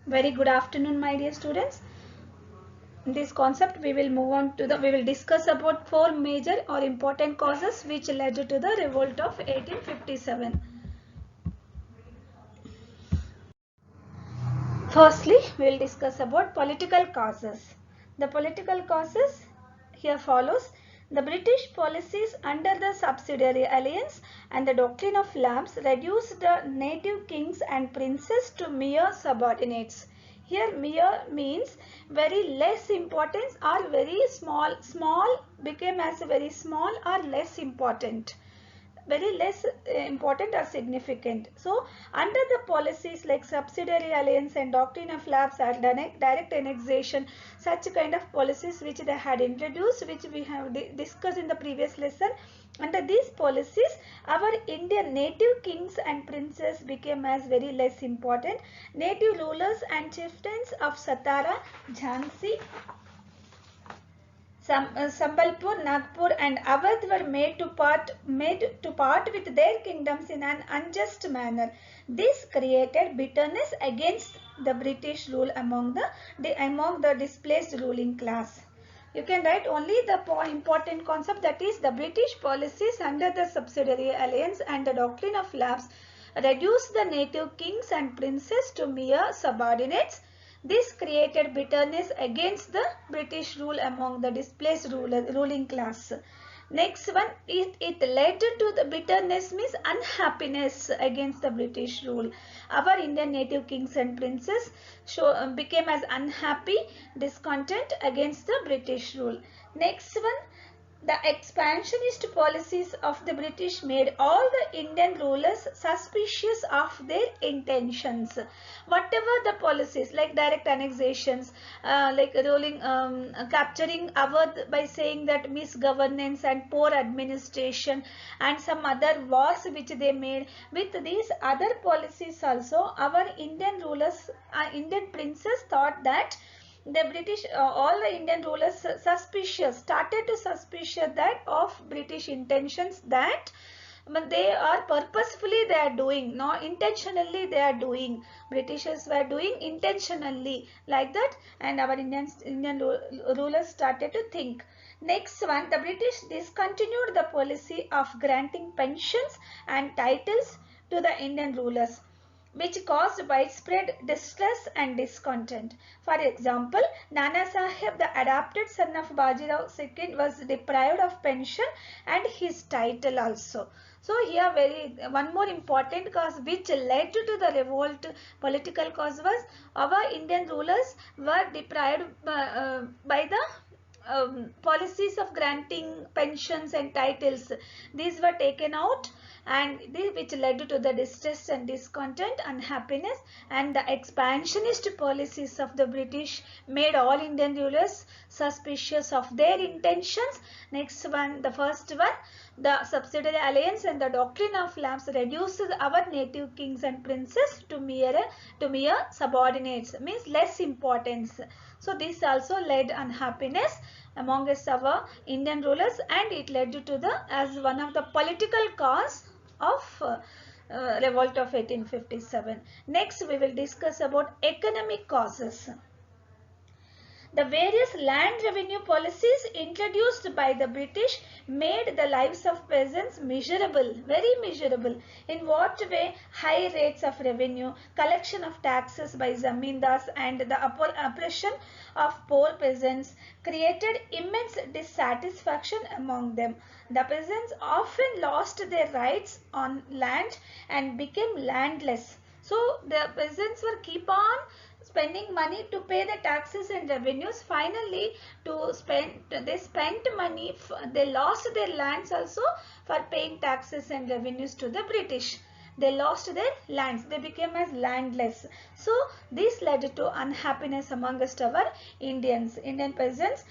Very good afternoon, my dear students. In this concept, we will move on to we will discuss about four major or important causes which led to the revolt of 1857. Firstly, we will discuss about political causes. The political causes here follows. The British policies under the subsidiary alliance and the doctrine of lapse reduced the native kings and princes to mere subordinates. Here mere means very less importance or very small. Small became as very small or less important, very less important or significant. So under the policies like subsidiary alliance and doctrine of lapse or direct annexation, such kind of policies which they had introduced, which we have discussed in the previous lesson, under these policies our Indian native kings and princes became as very less important. Native rulers and chieftains of Satara, Jhansi, Sambalpur, Nagpur and Awadh were made to part with their kingdoms in an unjust manner. This created bitterness against the British rule among the displaced ruling class. You can write only the important concept, that is the British policies under the subsidiary alliance and the doctrine of lapse reduced the native kings and princes to mere subordinates. This created bitterness against the British rule among the displaced ruling class. Next one, it led to the bitterness means unhappiness against the British rule. Our Indian native kings and princes became as unhappy, discontent against the British rule. Next one, the expansionist policies of the British made all the Indian rulers suspicious of their intentions. Whatever the policies like direct annexations, like capturing Awadh by saying that misgovernance and poor administration and some other wars which they made. With these other policies also, our Indian rulers, Indian princes thought that the British, all the Indian rulers started to suspicious that of British intentions, that they are purposefully they are doing, not intentionally they are doing. Britishers were doing intentionally like that, and our Indian rulers started to think. Next one, the British discontinued the policy of granting pensions and titles to the Indian rulers, which caused widespread distress and discontent. For example, Nana Sahib, the adopted son of Bajirao II, was deprived of pension and his title also. So here one more important cause which led to the revolt, political cause, was our Indian rulers were deprived by the policies of granting pensions and titles. These were taken out, and which led to the distress and discontent, unhappiness, and the expansionist policies of the British made all Indian rulers suspicious of their intentions. Next one, the first one, the subsidiary alliance and the doctrine of lapse reduced our native kings and princes to mere subordinates, means less importance. So this also led unhappiness amongst our Indian rulers, and it led to the as one of the political cause of revolt of 1857. Next we will discuss about economic causes. The various land revenue policies introduced by the British made the lives of peasants miserable, very miserable. In what way? High rates of revenue, collection of taxes by zamindars, and the oppression of poor peasants created immense dissatisfaction among them. The peasants often lost their rights on land and became landless. So the peasants were keep on spending money to pay the taxes and revenues. Finally, they spent money, they lost their lands also for paying taxes and revenues to the British. They lost their lands, they became as landless. So this led to unhappiness amongst our Indian peasants.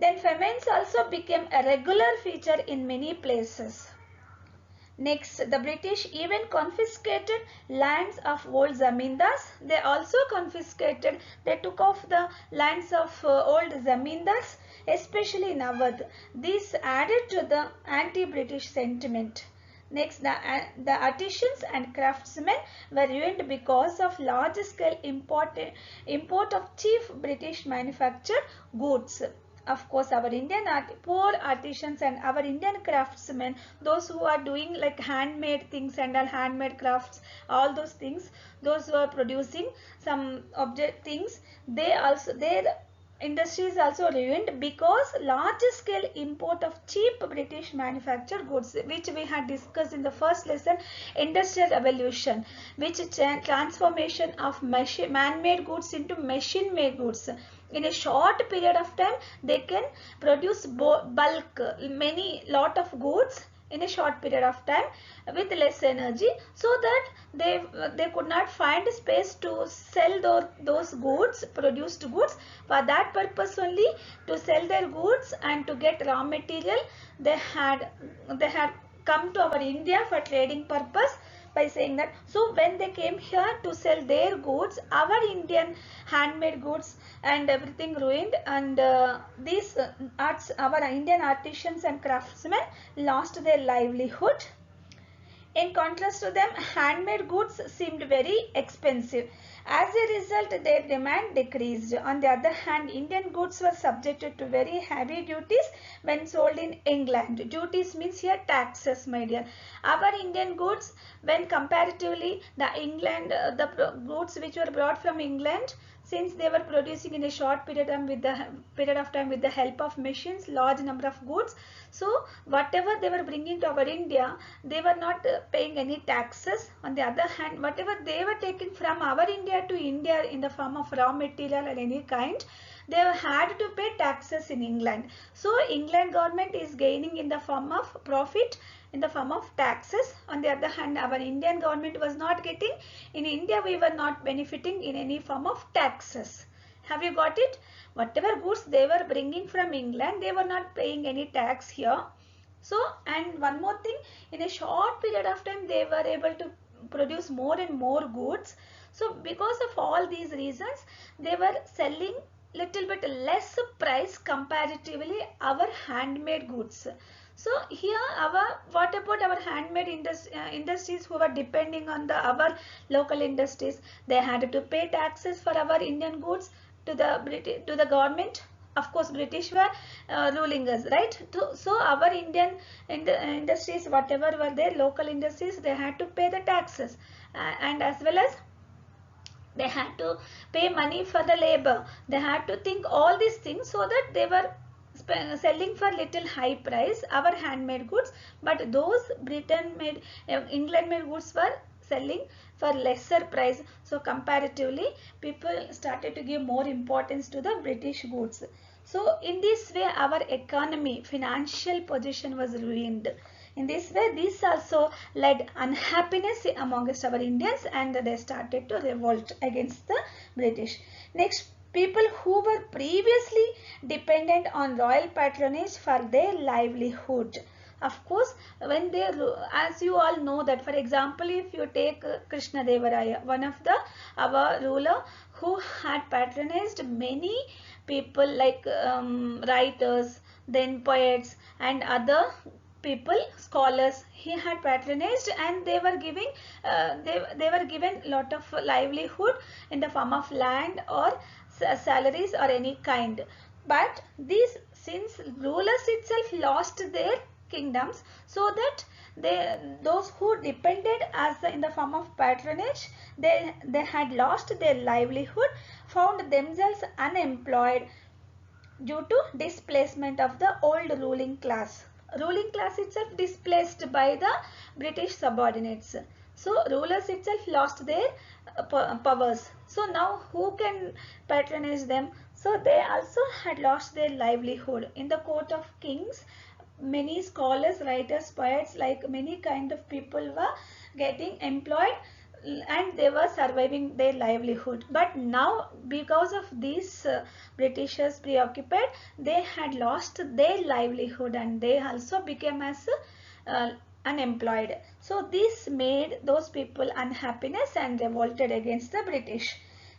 Then famines also became a regular feature in many places. Next, the British even confiscated lands of old zamindars. They also confiscated, they took off the lands of old zamindars, especially in Awadh. This added to the anti-British sentiment. Next, the artisans and craftsmen were ruined because of large-scale import of cheap British manufactured goods. Of course, our poor artisans and our Indian craftsmen, those who are doing like handmade things and all handmade crafts, all those things, those who are producing some object things, their industry is also ruined because large scale import of cheap British manufactured goods, which we had discussed in the first lesson, industrial revolution, which transformation of man-made goods into machine-made goods. In a short period of time, they can produce bulk, lot of goods in a short period of time with less energy, so that they could not find space to sell those goods, produced goods. For that purpose only, to sell their goods and to get raw material, they had come to our India for trading purpose, by saying that. So when they came here to sell their goods, our Indian handmade goods and everything ruined, and these our Indian artisans and craftsmen lost their livelihood. In contrast to them, handmade goods seemed very expensive. As a result, their demand decreased. On the other hand, Indian goods were subjected to very heavy duties when sold in England. Duties means here taxes, my dear. Our Indian goods, when comparatively the goods which were brought from England, since they were producing in a short period of time with the help of machines, large number of goods, so whatever they were bringing to our India, they were not paying any taxes. On the other hand, whatever they were taking from our India to India in the form of raw material or any kind, they had to pay taxes in England. So England government is gaining in the form of profit, in the form of taxes. On the other hand, our Indian government was not getting. In India, we were not benefiting in any form of taxes. Have you got it? Whatever goods they were bringing from England, they were not paying any tax here. So, and one more thing, in a short period of time, they were able to produce more and more goods. So, because of all these reasons, they were selling little bit less price comparatively our handmade goods. So here what about our handmade industries who were depending on our local industries? They had to pay taxes for our Indian goods to the government. Of course, British were ruling us, right? So our Indian industries, whatever were their local industries, they had to pay the taxes, and as well as they had to pay money for the labor. They had to think all these things, so that they were selling for little high price our handmade goods, but those England made goods were selling for lesser price. So comparatively, people started to give more importance to the British goods. So in this way, our economy, financial position was ruined. In this way, this also led unhappiness amongst our Indians, and they started to revolt against the British. Next, people who were previously dependent on royal patronage for their livelihood. Of course, when they, as you all know that, for example, if you take Krishna Devaraya, one of our ruler who had patronized many people like writers, then poets and other people, scholars, he had patronized, and they were giving they were given lot of livelihood in the form of land or salaries or any kind. But these, since rulers itself lost their kingdoms, so that those who depended as in the form of patronage, they had lost their livelihood, found themselves unemployed due to displacement of the old ruling class. Ruling class itself displaced by the British subordinates. So rulers itself lost their powers. So now who can patronize them? So they also had lost their livelihood. In the court of kings, many scholars, writers, poets, like many kind of people were getting employed, and they were surviving their livelihood. But now, because of these Britishers preoccupied, they had lost their livelihood, and they also became as uh, unemployed. So this made those people unhappiness and revolted against the British.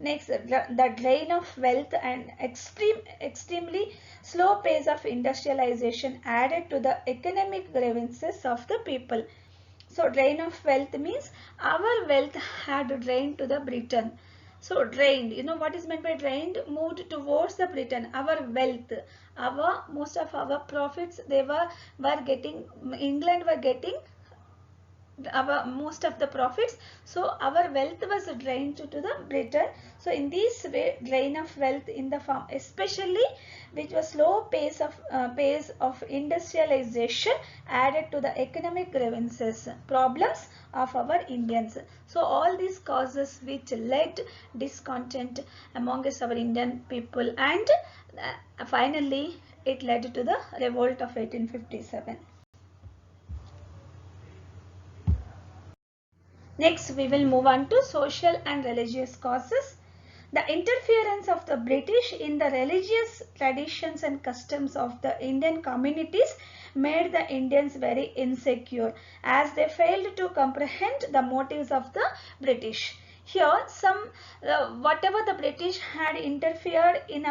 Next, the drain of wealth and extremely slow pace of industrialization added to the economic grievances of the people. So drain of wealth means our wealth had drained to the Britain. So drained, you know what is meant by drained? Moved towards the Britain. Our wealth, our most of our profits, they were getting, England were getting our most of the profits, so our wealth was drained to the Britain. So in this way, drain of wealth in the farm, especially which was slow pace of industrialization, added to the economic grievances problems of our Indians. So all these causes which led discontent amongst our Indian people, and finally it led to the revolt of 1857. Next, we will move on to social and religious causes. The interference of the British in the religious traditions and customs of the Indian communities made the Indians very insecure, as they failed to comprehend the motives of the British. Here, whatever the British had interfered in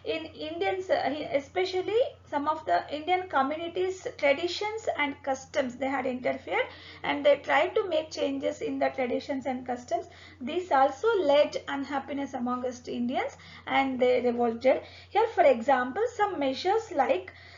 Indians, especially some of the Indian communities' traditions and customs, they had interfered, and they tried to make changes in the traditions and customs. This also led unhappiness amongst Indians, and they revolted. Here, for example, some measures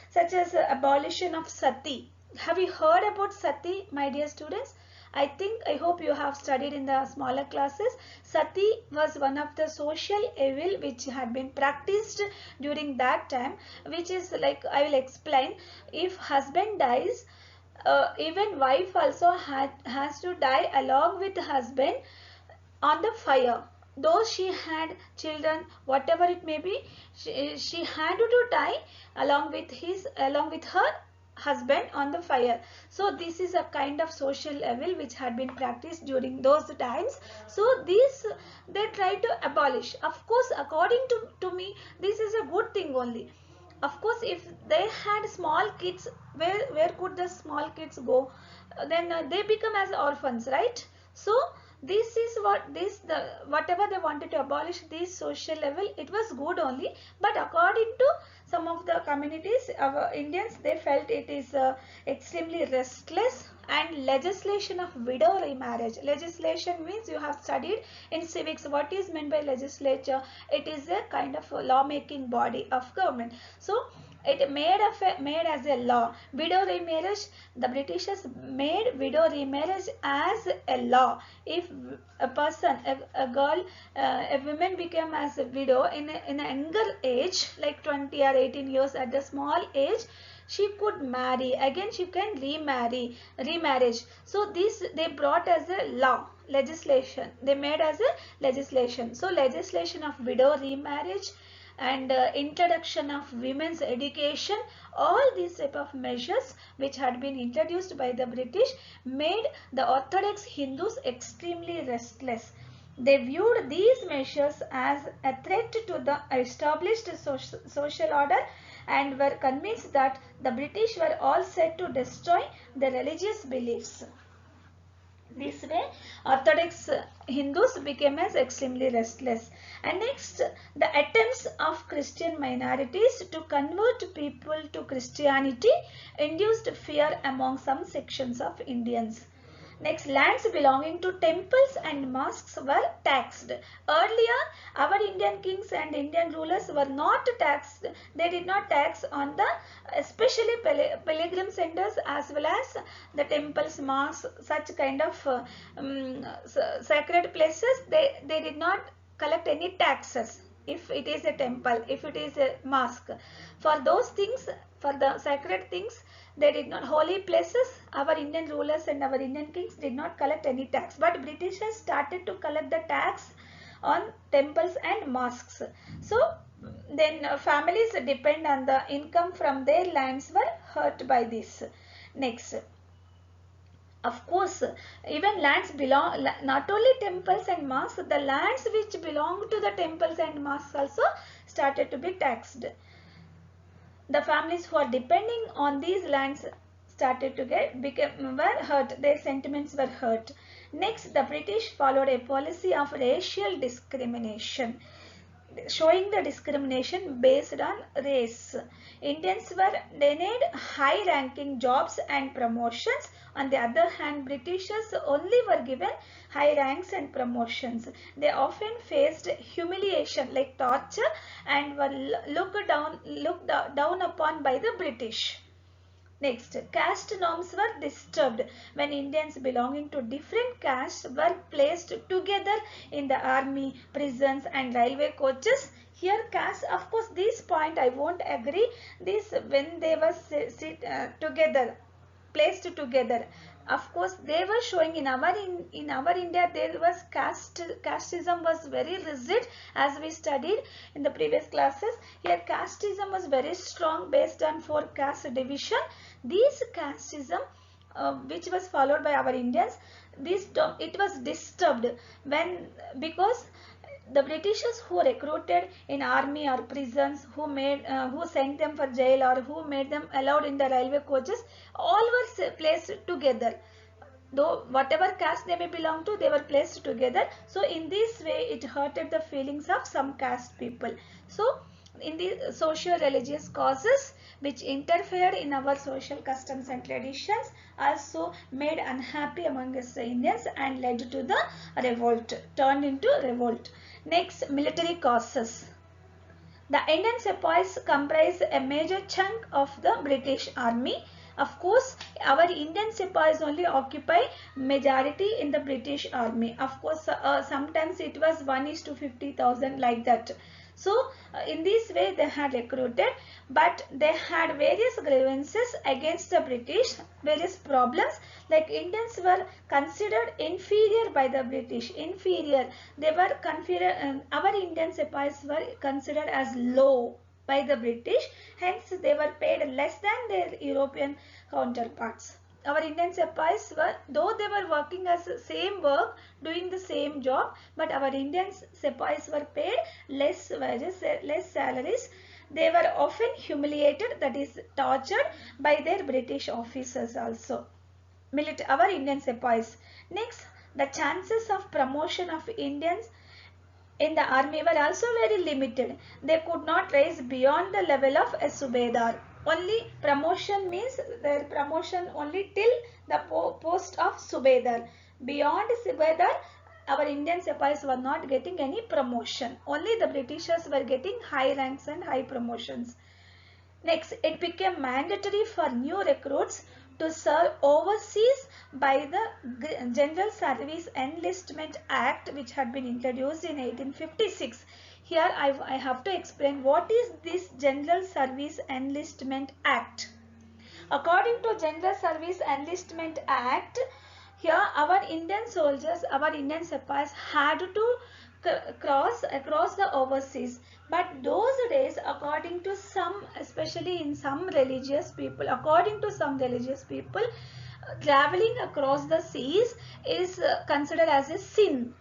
such as abolition of sati. Have you heard about sati, my dear students? I hope you have studied in the smaller classes. Sati was one of the social evil which had been practiced during that time, which is like, I will explain. If husband dies, even wife also has to die along with husband on the fire. Though she had children, whatever it may be, she had to die along with her husband on the fire. So this is a kind of social evil which had been practiced during those times. So this they try to abolish. Of course, according to me, this is a good thing only. Of course, if they had small kids, where could the small kids go? Then they become as orphans, right? So this is whatever they wanted to abolish this social level, it was good only. But according to some of the communities, our Indians, they felt it is extremely restless. And legislation of widow remarriage. Legislation means, you have studied in civics what is meant by legislature. It is a kind of a lawmaking body of government. So it made as a law. Widow remarriage, the Britishers made widow remarriage as a law. If a person, a girl, a woman became as a widow in a younger age, like 20 or 18 years, at the small age, she could marry again, she can remarriage. So this they brought as a law, legislation, they made as a legislation. So legislation of widow remarriage and introduction of women's education, all these type of measures which had been introduced by the British made the Orthodox Hindus extremely restless. They viewed these measures as a threat to the established social order, and were convinced that the British were all set to destroy their religious beliefs. This way, Orthodox Hindus became as extremely restless. And next, the attempts of Christian minorities to convert people to Christianity induced fear among some sections of Indians. Next, lands belonging to temples and mosques were taxed. Earlier, our Indian kings and Indian rulers were not taxed. They did not tax on the especially pilgrim centers as well as the temples, mosques, such kind of sacred places. They did not collect any taxes. If it is a temple, if it is a mosque, for those things, for the sacred things, they did not, holy places, our Indian rulers and our Indian kings did not collect any tax. But Britishers started to collect the tax on temples and mosques. So then families depend on the income from their lands were hurt by this. Next, of course, even lands belong, not only temples and mosques, the lands which belong to the temples and mosques also started to be taxed. The families who are depending on these lands started to were hurt. Their sentiments were hurt. Next, the British followed a policy of racial discrimination. showing the discrimination based on race. Indians were denied high ranking jobs and promotions. On the other hand, Britishers only were given high ranks and promotions. They often faced humiliation like torture and were looked down upon by the British. Next, caste norms were disturbed when Indians belonging to different castes were placed together in the army, prisons and railway coaches. Here caste, of course, this point I won't agree. This when they were together, placed together. Of course, they were showing in our India there was casteism was very rigid, as we studied in the previous classes. Here casteism was very strong based on 4 caste division. This casteism which was followed by our Indians, it was disturbed when, because the Britishers who recruited in army or prisons, who sent them for jail or who made them allowed in the railway coaches, all were placed together. Though whatever caste they may belong to, they were placed together. So in this way, it hurted the feelings of some caste people. So in the social religious causes which interfered in our social customs and traditions also made unhappy among us Indians and led to the revolt, turned into revolt. Next, military causes. The Indian sepoys comprise a major chunk of the British army. Of course, our Indian sepoys only occupy majority in the British army. Of course, sometimes it was 1:50,000 like that. So, in this way they had recruited, but they had various grievances against the British, various problems, like Indians were considered inferior by the British, inferior. They were considered, our Indian sepoys were considered as low by the British, hence they were paid less than their European counterparts. Our Indian sepoys were, though they were working as same work, doing the same job, but our Indian sepoys were paid less wages, less salaries. They were often humiliated, that is tortured by their British officers also. Our Indian sepoys. Next, the chances of promotion of Indians in the army were also very limited. They could not rise beyond the level of a subedar. Only promotion means their promotion only till the post of subedar. Beyond subedar, our Indian sepoys were not getting any promotion. Only the Britishers were getting high ranks and high promotions. Next, it became mandatory for new recruits to serve overseas by the General Service Enlistment Act, which had been introduced in 1856. Here I have to explain what is this General Service Enlistment Act. According to General Service Enlistment Act, here our Indian soldiers, our Indian sepoys had to cross across the overseas. But those days, according to some, especially in some religious people, according to some religious people, traveling across the seas is considered as a sin.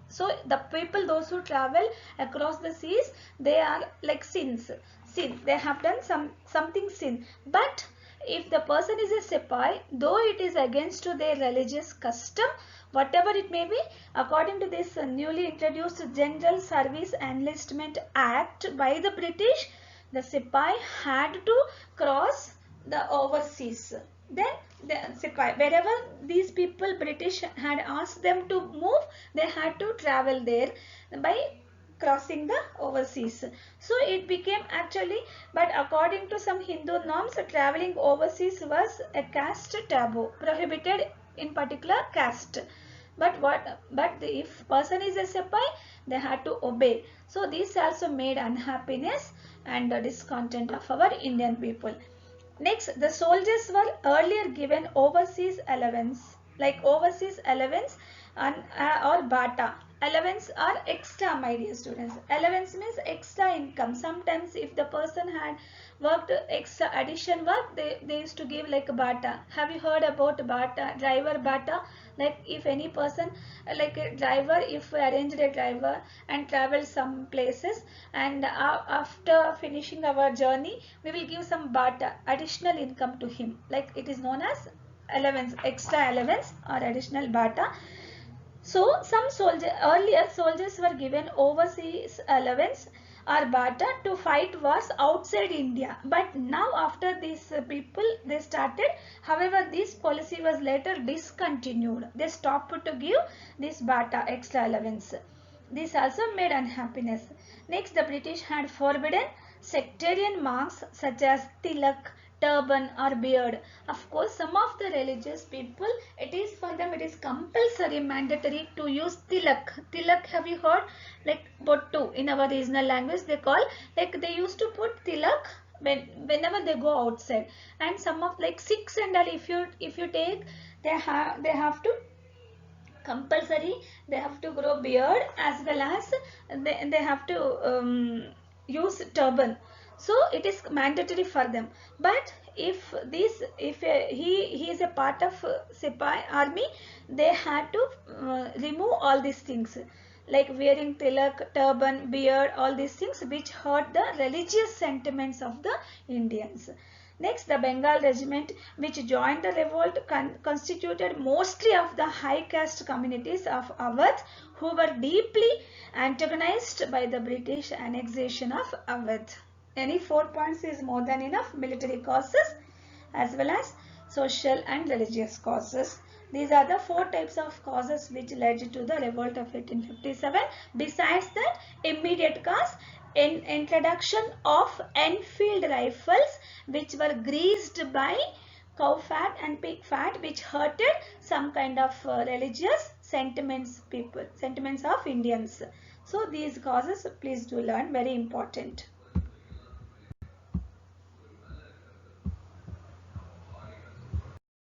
So the people, those who travel across the seas, they are like sin. They have done something sin. But if the person is a sepoy, though it is against to their religious custom, whatever it may be, according to this newly introduced General Service Enlistment Act by the British, the sepoy had to cross the overseas. Then the sepoy, wherever these people British had asked them to move, they had to travel there by crossing the overseas. So it became actually, but according to some Hindu norms, traveling overseas was a caste taboo, prohibited in particular caste. But if person is a sepoy, they had to obey. So this also made unhappiness and discontent of our Indian people. Next, the soldiers were earlier given overseas allowance, like overseas allowance and, or bata. Allowance are extra, my dear students. Allowance means extra income. Sometimes if the person had worked extra addition work, they used to give like bata. Have you heard about bata, driver bata? Like if any person, like a driver, if we arranged a driver and travel some places, and after finishing our journey, we will give some bata, additional income to him. Like it is known as allowance, extra allowance or additional bata. So some earlier soldiers were given overseas allowance or barter to fight wars outside India. But now after these people they started, however this policy was later discontinued. They stopped to give this barter extra allowance. This also made unhappiness. Next, the British had forbidden sectarian marks such as tilak, turban or beard. Of course, some of the religious people, it is for them, it is compulsory, mandatory to use tilak. Tilak, have you heard? Like bottu in our regional language they call, like they used to put tilak whenever they go outside. And some of like Sikhs and all, if you take, they have to compulsory, they have to grow beard as well as they have to use turban. So it is mandatory for them. But if he is a part of Sipai army, they had to remove all these things like wearing tilak, turban, beard, all these things which hurt the religious sentiments of the Indians. Next, the Bengal regiment, which joined the revolt, constituted mostly of the high caste communities of Awadh, who were deeply antagonized by the British annexation of Awadh. Any 4 points is more than enough. Military causes as well as social and religious causes. These are the 4 types of causes which led to the revolt of 1857. Besides that, immediate cause, in introduction of Enfield rifles which were greased by cow fat and pig fat, which hurted some kind of religious sentiments of Indians. So these causes please do learn, very important.